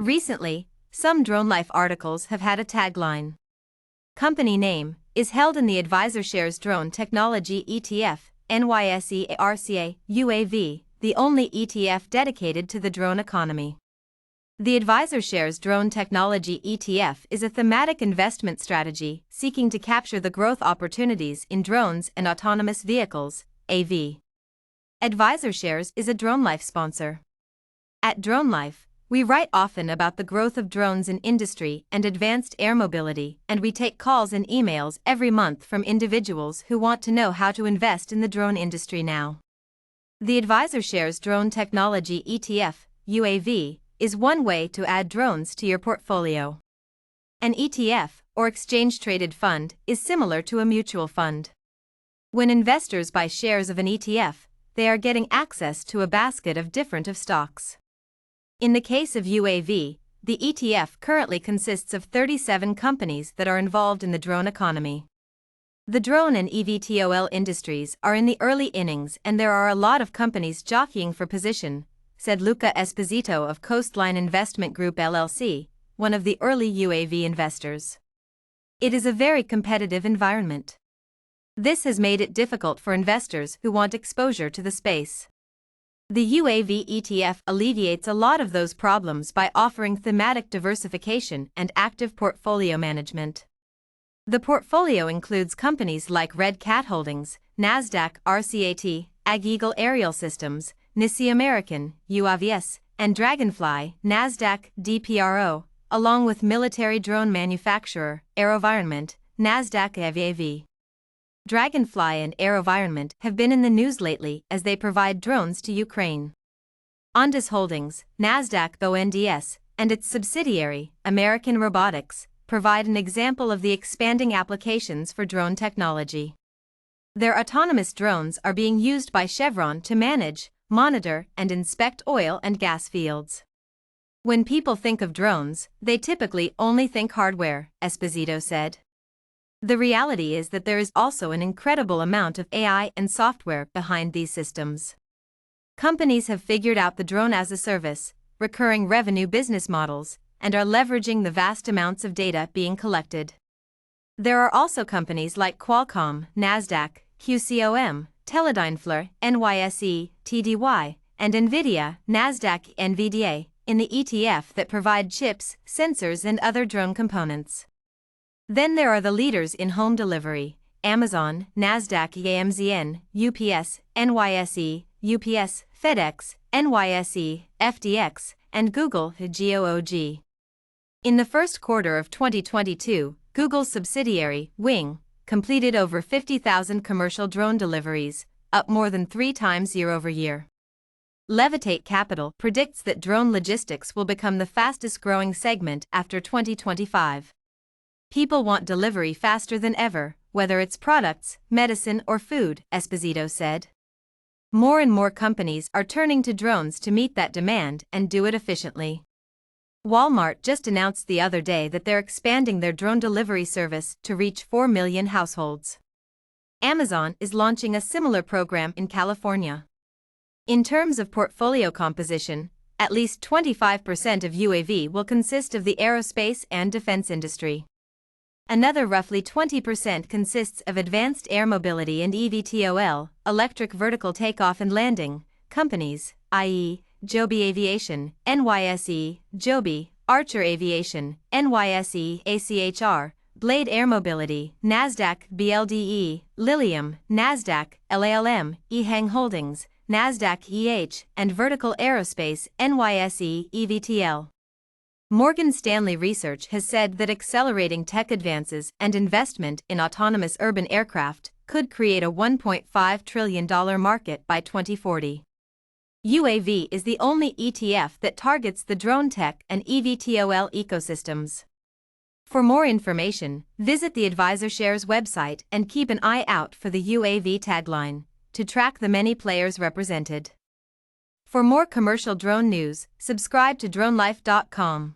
Recently, some DroneLife articles have had a tagline. Company name is held in the AdvisorShares Drone Technology ETF, NYSE RCA UAV, the only ETF dedicated to the drone economy. The AdvisorShares Drone Technology ETF is a thematic investment strategy seeking to capture the growth opportunities in drones and autonomous vehicles, AV. AdvisorShares is a DroneLife sponsor. At DroneLife, we write often about the growth of drones in industry and advanced air mobility, and we take calls and emails every month from individuals who want to know how to invest in the drone industry now. The AdvisorShares Drone Technology ETF, UAV, is one way to add drones to your portfolio. An ETF, or exchange-traded fund, is similar to a mutual fund. When investors buy shares of an ETF, they are getting access to a basket of different stocks. In the case of UAV, the ETF currently consists of 37 companies that are involved in the drone economy. The drone and eVTOL industries are in the early innings and there are a lot of companies jockeying for position, said Luca Esposito of Coastline Investment Group LLC, one of the early UAV investors. It is a very competitive environment. This has made it difficult for investors who want exposure to the space. The UAV ETF alleviates a lot of those problems by offering thematic diversification and active portfolio management. The portfolio includes companies like Red Cat Holdings, NASDAQ RCAT, AgEagle Aerial Systems, NISI American, UAVs, and Dragonfly, NASDAQ DPRO, along with military drone manufacturer, AeroVironment, NASDAQ EVAV. Dragonfly and AeroVironment have been in the news lately as they provide drones to Ukraine. Ondas Holdings, NASDAQ ONDS, and its subsidiary, American Robotics, provide an example of the expanding applications for drone technology. Their autonomous drones are being used by Chevron to manage, monitor, and inspect oil and gas fields. When people think of drones, they typically only think hardware, Esposito said. The reality is that there is also an incredible amount of AI and software behind these systems. Companies have figured out the drone as a service, recurring revenue business models, and are leveraging the vast amounts of data being collected. There are also companies like Qualcomm, NASDAQ, QCOM, Teledyne NYSE, TDY, and NVIDIA, NASDAQ NVDA, in the ETF that provide chips, sensors, and other drone components. Then there are the leaders in home delivery: Amazon, NASDAQ AMZN, UPS, NYSE, UPS, FedEx, NYSE, FDX, and Google, GOOG. In the first quarter of 2022, Google's subsidiary, Wing, completed over 50,000 commercial drone deliveries, up more than 3 times year-over-year. Levitate Capital predicts that drone logistics will become the fastest-growing segment after 2025. People want delivery faster than ever, whether it's products, medicine, or food, Esposito said. More and more companies are turning to drones to meet that demand and do it efficiently. Walmart just announced the other day that they're expanding their drone delivery service to reach 4 million households. Amazon is launching a similar program in California. In terms of portfolio composition, at least 25% of UAV will consist of the aerospace and defense industry. Another roughly 20% consists of advanced air mobility and eVTOL, electric vertical takeoff and landing, companies, i.e., Joby Aviation, NYSE, Joby, Archer Aviation, NYSE, ACHR, Blade Air Mobility, NASDAQ, BLDE, Lilium, NASDAQ, LALM, eHang Holdings, NASDAQ EH, and Vertical Aerospace, NYSE, eVTL. Morgan Stanley Research has said that accelerating tech advances and investment in autonomous urban aircraft could create a $1.5 trillion market by 2040. UAV is the only ETF that targets the drone tech and eVTOL ecosystems. For more information, visit the AdvisorShares website and keep an eye out for the UAV tagline to track the many players represented. For more commercial drone news, subscribe to DroneLife.com.